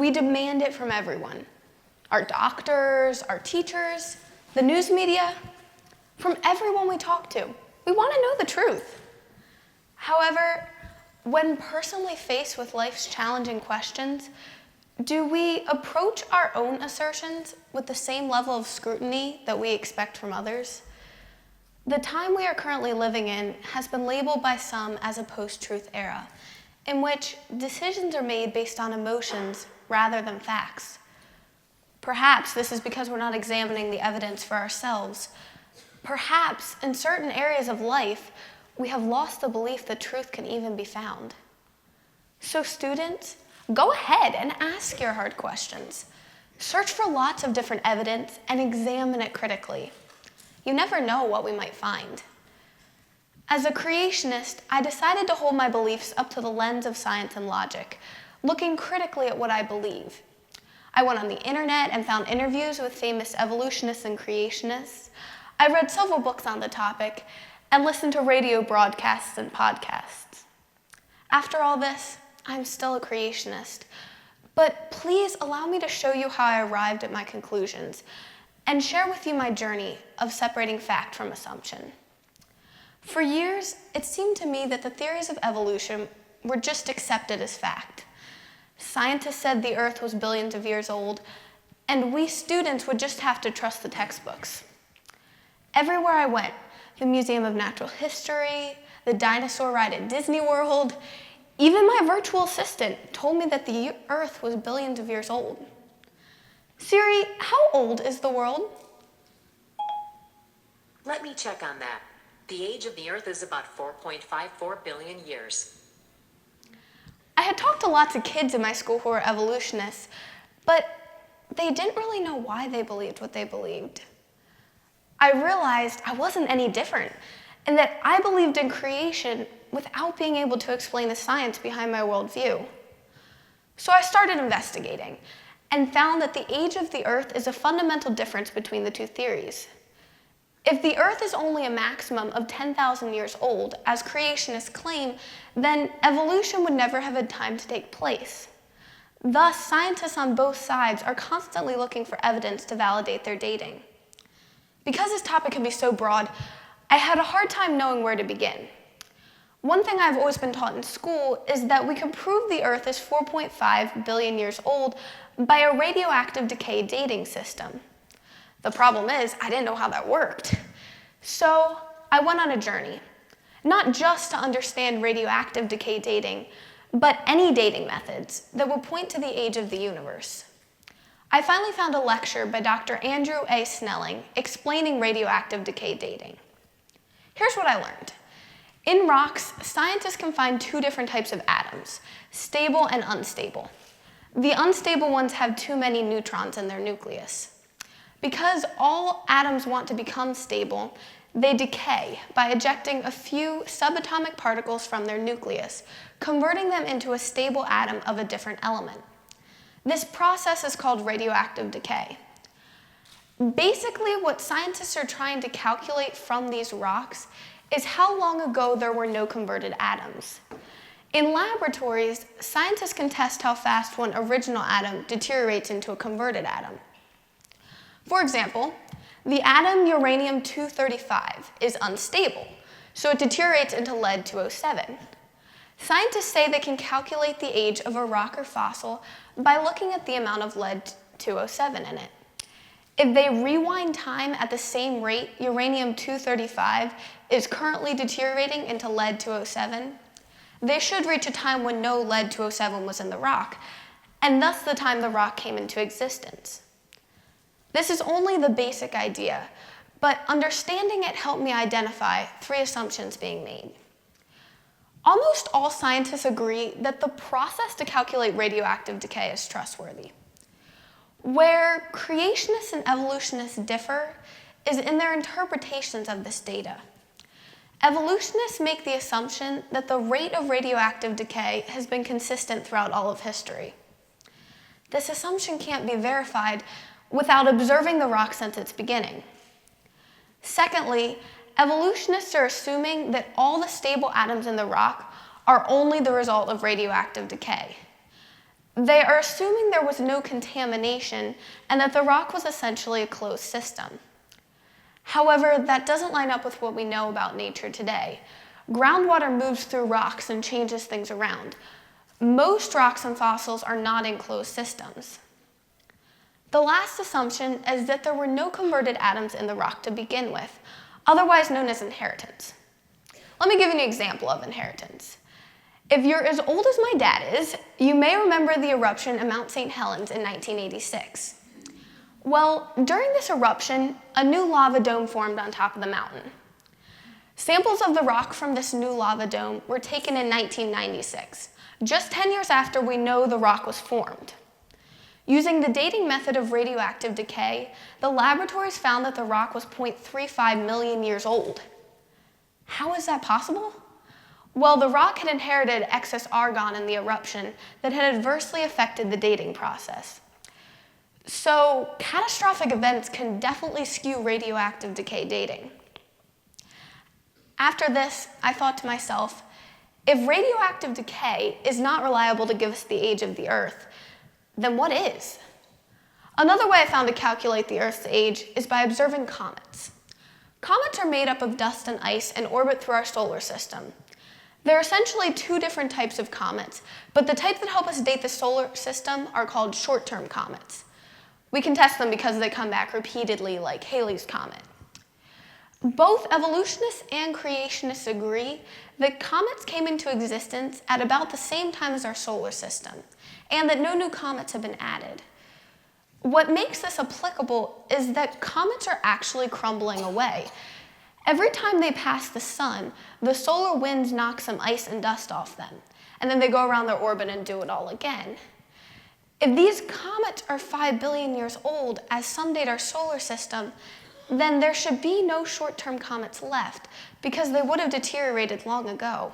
We demand it from everyone. Our doctors, our teachers, the news media, from everyone we talk to. We want to know the truth. However, when personally faced with life's challenging questions, do we approach our own assertions with the same level of scrutiny that we expect from others? The time we are currently living in has been labeled by some as a post-truth era, in which decisions are made based on emotions rather than facts. Perhaps this is because we're not examining the evidence for ourselves. Perhaps in certain areas of life, we have lost the belief that truth can even be found. So students, go ahead and ask your hard questions. Search for lots of different evidence and examine it critically. You never know what we might find. As a creationist, I decided to hold my beliefs up to the lens of science and logic, looking critically at what I believe. I went on the internet and found interviews with famous evolutionists and creationists. I read several books on the topic and listened to radio broadcasts and podcasts. After all this, I'm still a creationist, but please allow me to show you how I arrived at my conclusions and share with you my journey of separating fact from assumption. For years, it seemed to me that the theories of evolution were just accepted as fact. Scientists said the Earth was billions of years old, and we students would just have to trust the textbooks. Everywhere I went, the Museum of Natural History, the dinosaur ride at Disney World, even my virtual assistant told me that the Earth was billions of years old. Siri, how old is the world? Let me check on that. The age of the Earth is about 4.54 billion years. I had talked to lots of kids in my school who were evolutionists, but they didn't really know why they believed what they believed. I realized I wasn't any different, and that I believed in creation without being able to explain the science behind my worldview. So I started investigating, and found that the age of the Earth is a fundamental difference between the two theories. If the Earth is only a maximum of 10,000 years old, as creationists claim, then evolution would never have had time to take place. Thus, scientists on both sides are constantly looking for evidence to validate their dating. Because this topic can be so broad, I had a hard time knowing where to begin. One thing I've always been taught in school is that we can prove the Earth is 4.5 billion years old by a radioactive decay dating system. The problem is, I didn't know how that worked. So I went on a journey, not just to understand radioactive decay dating, but any dating methods that will point to the age of the universe. I finally found a lecture by Dr. Andrew A. Snelling explaining radioactive decay dating. Here's what I learned. In rocks, scientists can find two different types of atoms, stable and unstable. The unstable ones have too many neutrons in their nucleus. Because all atoms want to become stable, they decay by ejecting a few subatomic particles from their nucleus, converting them into a stable atom of a different element. This process is called radioactive decay. Basically, what scientists are trying to calculate from these rocks is how long ago there were no converted atoms. In laboratories, scientists can test how fast one original atom deteriorates into a converted atom. For example, the atom uranium-235 is unstable, so it deteriorates into lead-207. Scientists say they can calculate the age of a rock or fossil by looking at the amount of lead-207 in it. If they rewind time at the same rate uranium-235 is currently deteriorating into lead-207, they should reach a time when no lead-207 was in the rock, and thus the time the rock came into existence. This is only the basic idea, but understanding it helped me identify three assumptions being made. Almost all scientists agree that the process to calculate radioactive decay is trustworthy. Where creationists and evolutionists differ is in their interpretations of this data. Evolutionists make the assumption that the rate of radioactive decay has been consistent throughout all of history. This assumption can't be verified without observing the rock since its beginning. Secondly, evolutionists are assuming that all the stable atoms in the rock are only the result of radioactive decay. They are assuming there was no contamination and that the rock was essentially a closed system. However, that doesn't line up with what we know about nature today. Groundwater moves through rocks and changes things around. Most rocks and fossils are not in closed systems. The last assumption is that there were no converted atoms in the rock to begin with, otherwise known as inheritance. Let me give you an example of inheritance. If you're as old as my dad is, you may remember the eruption at Mount St. Helens in 1986. Well, during this eruption, a new lava dome formed on top of the mountain. Samples of the rock from this new lava dome were taken in 1996, just 10 years after we know the rock was formed. Using the dating method of radioactive decay, the laboratories found that the rock was 0.35 million years old. How is that possible? Well, the rock had inherited excess argon in the eruption that had adversely affected the dating process. So, catastrophic events can definitely skew radioactive decay dating. After this, I thought to myself, if radioactive decay is not reliable to give us the age of the Earth, then what is? Another way I found to calculate the Earth's age is by observing comets. Comets are made up of dust and ice and orbit through our solar system. There are essentially two different types of comets, but the types that help us date the solar system are called short-term comets. We can test them because they come back repeatedly, like Halley's Comet. Both evolutionists and creationists agree that comets came into existence at about the same time as our solar system, and that no new comets have been added. What makes this applicable is that comets are actually crumbling away. Every time they pass the sun, the solar winds knock some ice and dust off them, and then they go around their orbit and do it all again. If these comets are 5 billion years old, as some date our solar system, then there should be no short-term comets left, because they would have deteriorated long ago.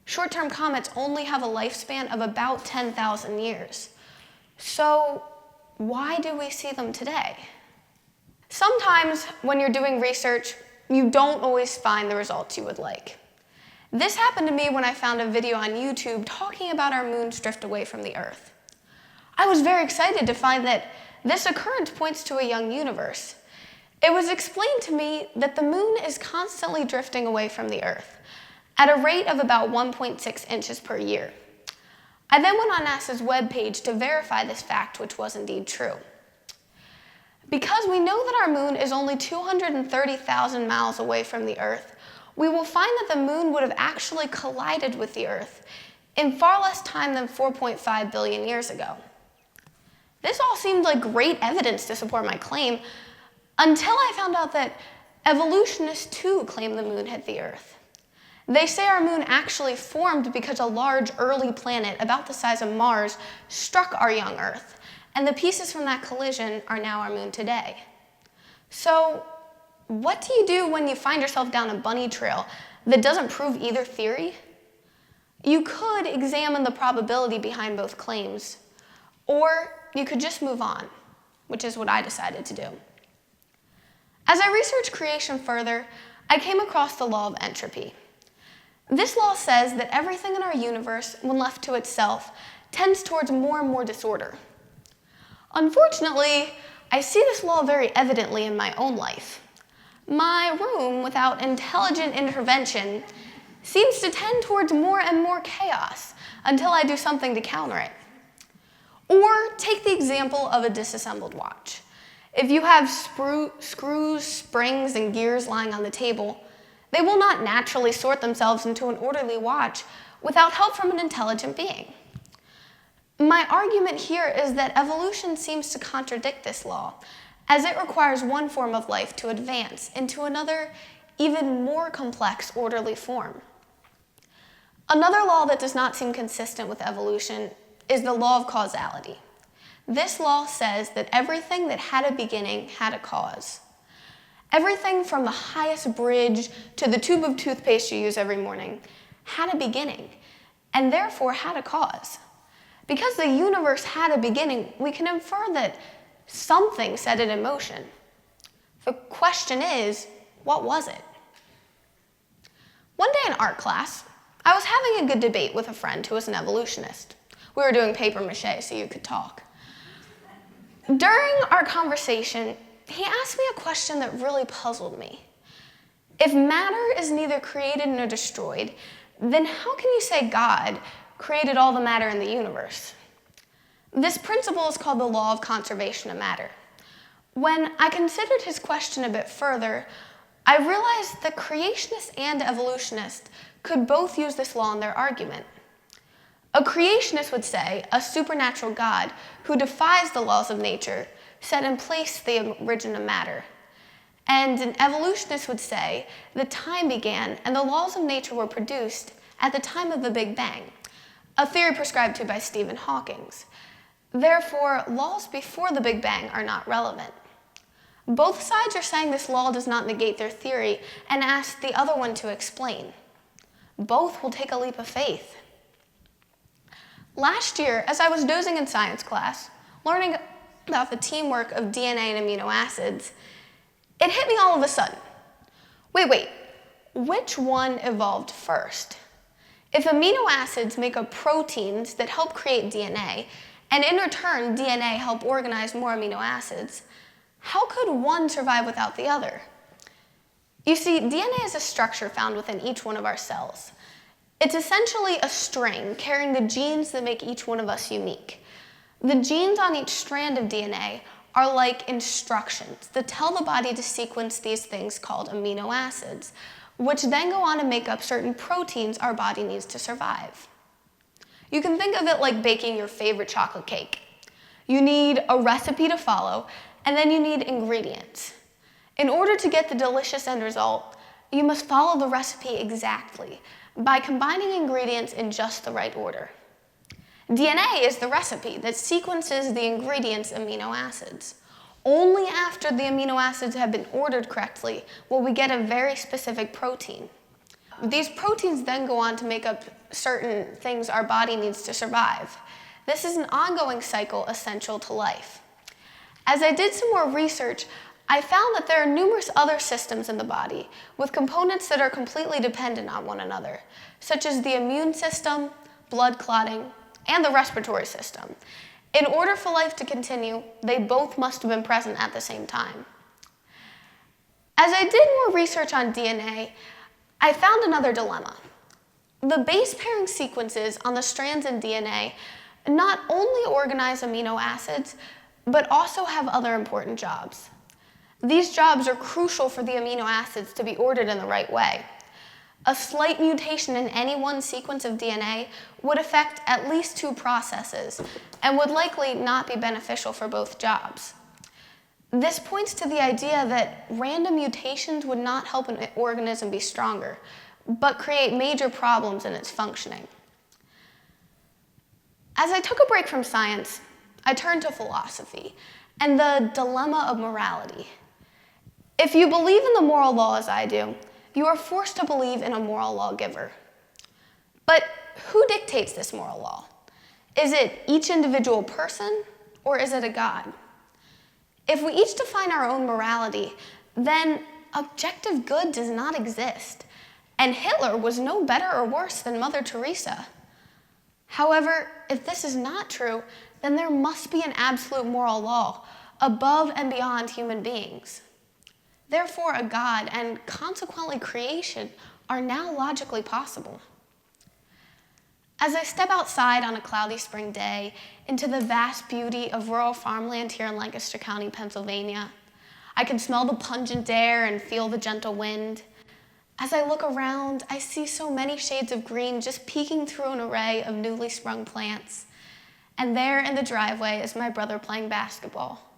Short-term comets only have a lifespan of about 10,000 years. So, why do we see them today? Sometimes, when you're doing research, you don't always find the results you would like. This happened to me when I found a video on YouTube talking about our moon's drift away from the Earth. I was very excited to find that this occurrence points to a young universe. It was explained to me that the moon is constantly drifting away from the Earth at a rate of about 1.6 inches per year. I then went on NASA's webpage to verify this fact, which was indeed true. Because we know that our moon is only 230,000 miles away from the Earth, we will find that the moon would have actually collided with the Earth in far less time than 4.5 billion years ago. This all seemed like great evidence to support my claim, until I found out that evolutionists too claim the moon hit the Earth. They say our moon actually formed because a large early planet about the size of Mars struck our young Earth, and the pieces from that collision are now our moon today. So, what do you do when you find yourself down a bunny trail that doesn't prove either theory? You could examine the probability behind both claims, or you could just move on, which is what I decided to do. As I researched creation further, I came across the law of entropy. This law says that everything in our universe, when left to itself, tends towards more and more disorder. Unfortunately, I see this law very evidently in my own life. My room, without intelligent intervention, seems to tend towards more and more chaos until I do something to counter it. Or take the example of a disassembled watch. If you have screws, springs, and gears lying on the table, they will not naturally sort themselves into an orderly watch without help from an intelligent being. My argument here is that evolution seems to contradict this law, as it requires one form of life to advance into another, even more complex, orderly form. Another law that does not seem consistent with evolution is the law of causality. This law says that everything that had a beginning had a cause. Everything from the highest bridge to the tube of toothpaste you use every morning had a beginning, and therefore had a cause. Because the universe had a beginning, we can infer that something set it in motion. The question is, what was it? One day in art class, I was having a good debate with a friend who was an evolutionist. We were doing paper mache so you could talk. During our conversation, he asked me a question that really puzzled me. If matter is neither created nor destroyed, then how can you say God created all the matter in the universe? This principle is called the law of conservation of matter. When I considered his question a bit further, I realized that creationists and evolutionists could both use this law in their argument. A creationist would say a supernatural God who defies the laws of nature set in place the origin of matter. And an evolutionist would say that time began and the laws of nature were produced at the time of the Big Bang, a theory prescribed to by Stephen Hawking. Therefore, laws before the Big Bang are not relevant. Both sides are saying this law does not negate their theory and ask the other one to explain. Both will take a leap of faith. Last year, as I was dozing in science class, learning about the teamwork of DNA and amino acids, it hit me all of a sudden. Wait, which one evolved first? If amino acids make up proteins that help create DNA, and in return DNA help organize more amino acids, how could one survive without the other? You see, DNA is a structure found within each one of our cells. It's essentially a string carrying the genes that make each one of us unique. The genes on each strand of DNA are like instructions that tell the body to sequence these things called amino acids, which then go on to make up certain proteins our body needs to survive. You can think of it like baking your favorite chocolate cake. You need a recipe to follow, and then you need ingredients. In order to get the delicious end result, you must follow the recipe exactly by combining ingredients in just the right order. DNA is the recipe that sequences the ingredients' amino acids. Only after the amino acids have been ordered correctly will we get a very specific protein. These proteins then go on to make up certain things our body needs to survive. This is an ongoing cycle essential to life. As I did some more research, I found that there are numerous other systems in the body with components that are completely dependent on one another, such as the immune system, blood clotting, and the respiratory system. In order for life to continue, they both must have been present at the same time. As I did more research on DNA, I found another dilemma. The base pairing sequences on the strands in DNA not only organize amino acids, but also have other important jobs. These jobs are crucial for the amino acids to be ordered in the right way. A slight mutation in any one sequence of DNA would affect at least two processes and would likely not be beneficial for both jobs. This points to the idea that random mutations would not help an organism be stronger, but create major problems in its functioning. As I took a break from science, I turned to philosophy and the dilemma of morality. If you believe in the moral law as I do, you are forced to believe in a moral lawgiver. But who dictates this moral law? Is it each individual person, or is it a God? If we each define our own morality, then objective good does not exist, and Hitler was no better or worse than Mother Teresa. However, if this is not true, then there must be an absolute moral law above and beyond human beings. Therefore, a God and consequently creation are now logically possible. As I step outside on a cloudy spring day into the vast beauty of rural farmland here in Lancaster County, Pennsylvania, I can smell the pungent air and feel the gentle wind. As I look around, I see so many shades of green just peeking through an array of newly sprung plants. And there in the driveway is my brother playing basketball.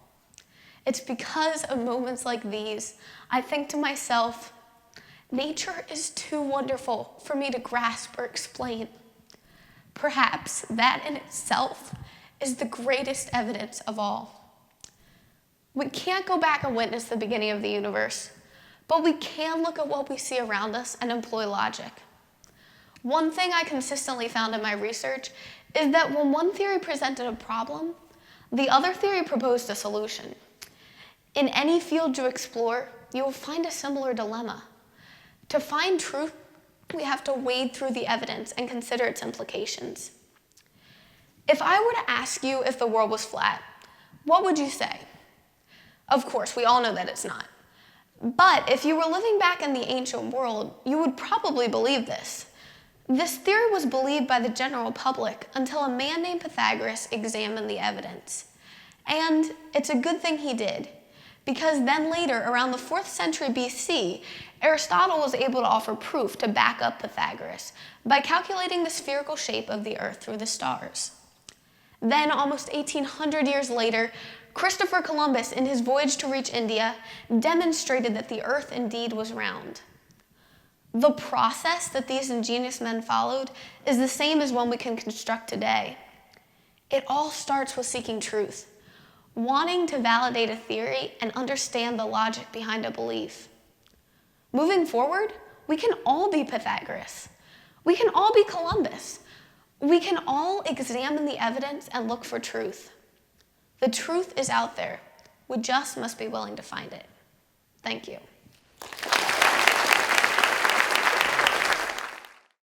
It's because of moments like these, I think to myself, nature is too wonderful for me to grasp or explain. Perhaps that in itself is the greatest evidence of all. We can't go back and witness the beginning of the universe, but we can look at what we see around us and employ logic. One thing I consistently found in my research is that when one theory presented a problem, the other theory proposed a solution. In any field you explore, you will find a similar dilemma. To find truth, we have to wade through the evidence and consider its implications. If I were to ask you if the world was flat, what would you say? Of course, we all know that it's not. But if you were living back in the ancient world, you would probably believe this. This theory was believed by the general public until a man named Pythagoras examined the evidence. And it's a good thing he did, because then later, around the 4th century BC, Aristotle was able to offer proof to back up Pythagoras by calculating the spherical shape of the earth through the stars. Then, almost 1800 years later, Christopher Columbus, in his voyage to reach India, demonstrated that the earth indeed was round. The process that these ingenious men followed is the same as one we can construct today. It all starts with seeking truth, wanting to validate a theory and understand the logic behind a belief. Moving forward, we can all be Pythagoras. We can all be Columbus. We can all examine the evidence and look for truth. The truth is out there. We just must be willing to find it. Thank you.